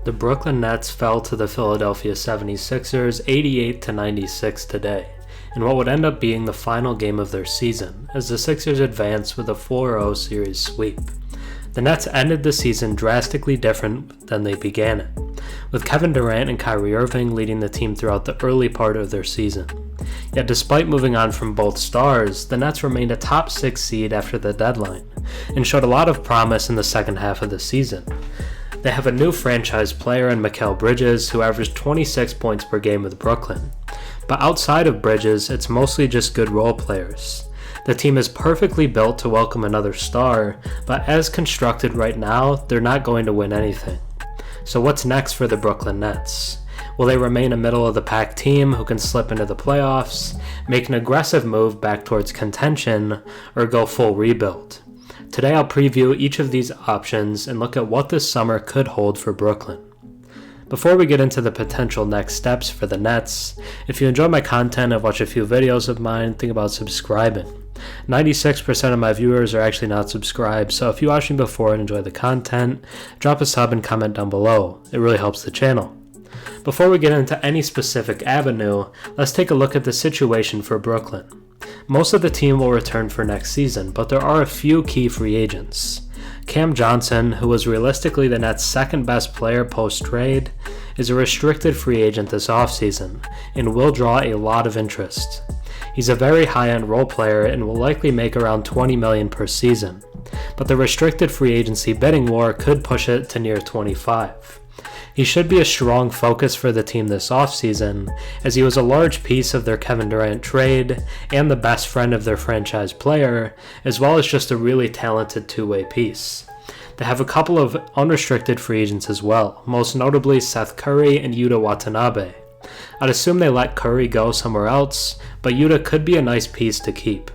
The Brooklyn Nets fell to the Philadelphia 76ers 88-96 today, in what would end up being the final game of their season, as the Sixers advanced with a 4-0 series sweep. The Nets ended the season drastically different than they began it, with Kevin Durant and Kyrie Irving leading the team throughout the early part of their season. Yet despite moving on from both stars, the Nets remained a top 6 seed after the deadline, and showed a lot of promise in the second half of the season. They have a new franchise player in Mikal Bridges, who averaged 26 points per game with Brooklyn. But outside of Bridges, it's mostly just good role players. The team is perfectly built to welcome another star, but as constructed right now, they're not going to win anything. So what's next for the Brooklyn Nets? Will they remain a middle-of-the-pack team who can slip into the playoffs, make an aggressive move back towards contention, or go full rebuild? Today I'll preview each of these options and look at what this summer could hold for Brooklyn. Before we get into the potential next steps for the Nets, if you enjoy my content and watch a few videos of mine, think about subscribing. 96% of my viewers are actually not subscribed, so if you watched me before and enjoy the content, drop a sub and comment down below. It really helps the channel. Before we get into any specific avenue, let's take a look at the situation for Brooklyn. Most of the team will return for next season, but there are a few key free agents. Cam Johnson, who was realistically the Nets' second best player post-trade, is a restricted free agent this offseason, and will draw a lot of interest. He's a very high-end role player and will likely make around $20 million per season, but the restricted free agency bidding war could push it to near 25. He should be a strong focus for the team this offseason, as he was a large piece of their Kevin Durant trade and the best friend of their franchise player, as well as just a really talented two-way piece. They have a couple of unrestricted free agents as well, most notably Seth Curry and Yuta Watanabe. I'd assume they let Curry go somewhere else, but Yuta could be a nice piece to keep.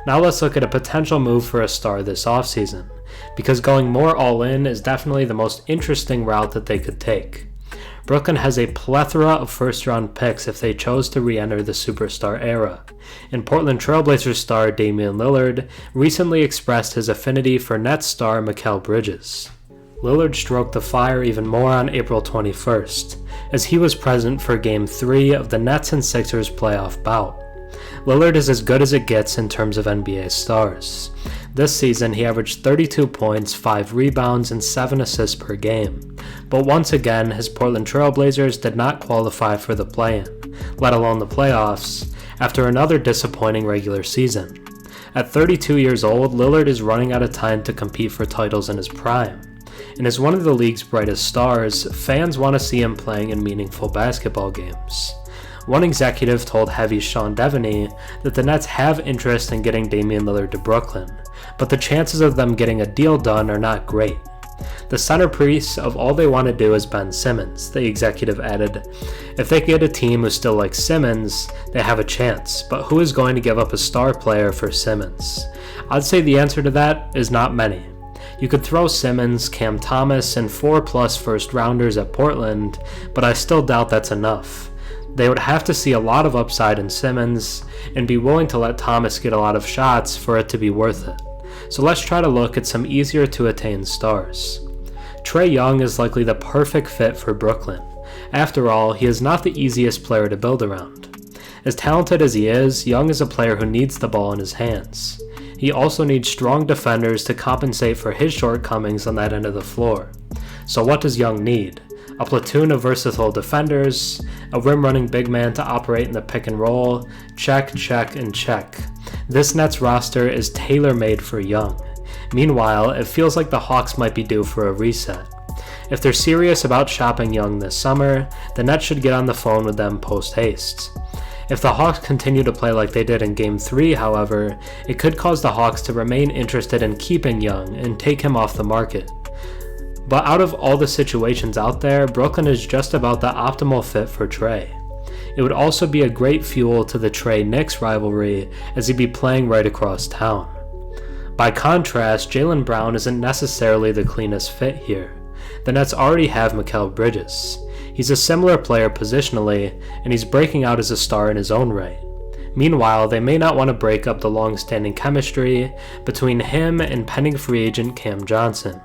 Now let's look at a potential move for a star this offseason, because going more all-in is definitely the most interesting route that they could take. Brooklyn has a plethora of first-round picks if they chose to re-enter the superstar era, and Portland Trailblazers star Damian Lillard recently expressed his affinity for Nets star Mikal Bridges. Lillard stroked the fire even more on April 21st, as he was present for Game 3 of the Nets and Sixers playoff bout. Lillard is as good as it gets in terms of NBA stars. This season, he averaged 32 points, 5 rebounds, and 7 assists per game. But once again, his Portland Trailblazers did not qualify for the play-in, let alone the playoffs, after another disappointing regular season. At 32 years old, Lillard is running out of time to compete for titles in his prime. And as one of the league's brightest stars, fans want to see him playing in meaningful basketball games. One executive told Heavy's Sean Devaney that the Nets have interest in getting Damian Lillard to Brooklyn, but the chances of them getting a deal done are not great. The centerpiece of all they want to do is Ben Simmons, the executive added. If they get a team who still likes Simmons, they have a chance, but who is going to give up a star player for Simmons? I'd say the answer to that is not many. You could throw Simmons, Cam Thomas, and 4+ first-rounders at Portland, but I still doubt that's enough. They would have to see a lot of upside in Simmons and be willing to let Thomas get a lot of shots for it to be worth it. So let's try to look at some easier to attain stars. Trae Young is likely the perfect fit for Brooklyn. After all, he is not the easiest player to build around. As talented as he is, Young is a player who needs the ball in his hands. He also needs strong defenders to compensate for his shortcomings on that end of the floor. So what does Young need? A platoon of versatile defenders, a rim-running big man to operate in the pick and roll, check, check, and check. This Nets roster is tailor-made for Young. Meanwhile, it feels like the Hawks might be due for a reset. If they're serious about shopping Young this summer, the Nets should get on the phone with them post-haste. If the Hawks continue to play like they did in Game 3, however, it could cause the Hawks to remain interested in keeping Young and take him off the market. But out of all the situations out there, Brooklyn is just about the optimal fit for Trae. It would also be a great fuel to the Trae-Knicks rivalry, as he'd be playing right across town. By contrast, Jaylen Brown isn't necessarily the cleanest fit here. The Nets already have Mikal Bridges. He's a similar player positionally, and he's breaking out as a star in his own right. Meanwhile, they may not want to break up the long-standing chemistry between him and pending free agent Cam Johnson.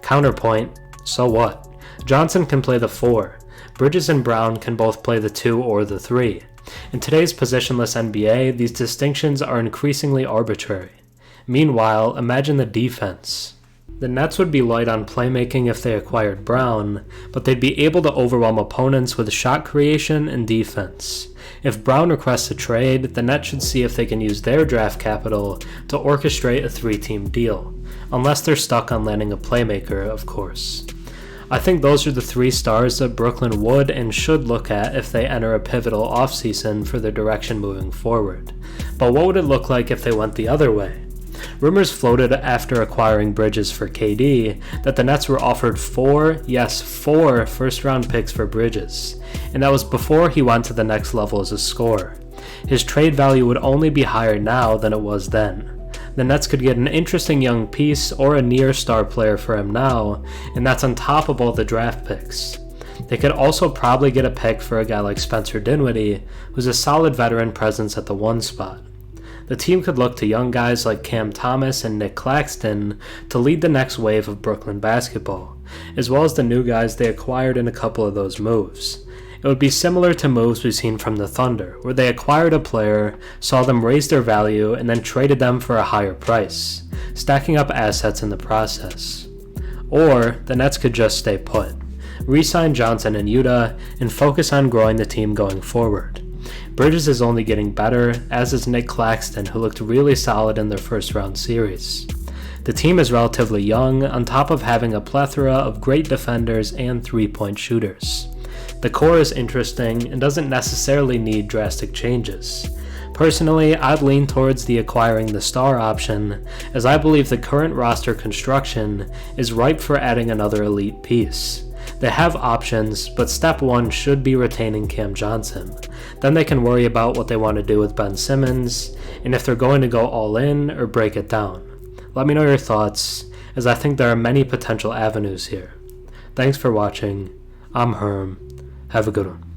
Counterpoint, so what? Johnson can play the 4. Bridges and Brown can both play the 2 or the 3. In today's positionless NBA, these distinctions are increasingly arbitrary. Meanwhile, imagine the defense. The Nets would be light on playmaking if they acquired Brown, but they'd be able to overwhelm opponents with shot creation and defense. If Brown requests a trade, the Nets should see if they can use their draft capital to orchestrate a 3-team deal, unless they're stuck on landing a playmaker, of course. I think those are the 3 stars that Brooklyn would and should look at if they enter a pivotal offseason for their direction moving forward. But what would it look like if they went the other way? Rumors floated after acquiring Bridges for KD that the Nets were offered 4 first-round picks for Bridges, and that was before he went to the next level as a scorer. His trade value would only be higher now than it was then. The Nets could get an interesting young piece or a near-star player for him now, and that's on top of all the draft picks. They could also probably get a pick for a guy like Spencer Dinwiddie, who's a solid veteran presence at the 1 spot. The team could look to young guys like Cam Thomas and Nick Claxton to lead the next wave of Brooklyn basketball, as well as the new guys they acquired in a couple of those moves. It would be similar to moves we've seen from the Thunder, where they acquired a player, saw them raise their value, and then traded them for a higher price, stacking up assets in the process. Or, the Nets could just stay put, re-sign Johnson in Utah, and focus on growing the team going forward. Bridges is only getting better, as is Nick Claxton, who looked really solid in their first-round series. The team is relatively young, on top of having a plethora of great defenders and three-point shooters. The core is interesting and doesn't necessarily need drastic changes. Personally, I'd lean towards the acquiring the star option, as I believe the current roster construction is ripe for adding another elite piece. They have options, but step 1 should be retaining Cam Johnson. Then they can worry about what they want to do with Ben Simmons, and if they're going to go all in or break it down. Let me know your thoughts, as I think there are many potential avenues here. Thanks for watching. I'm Herm. Have a good one.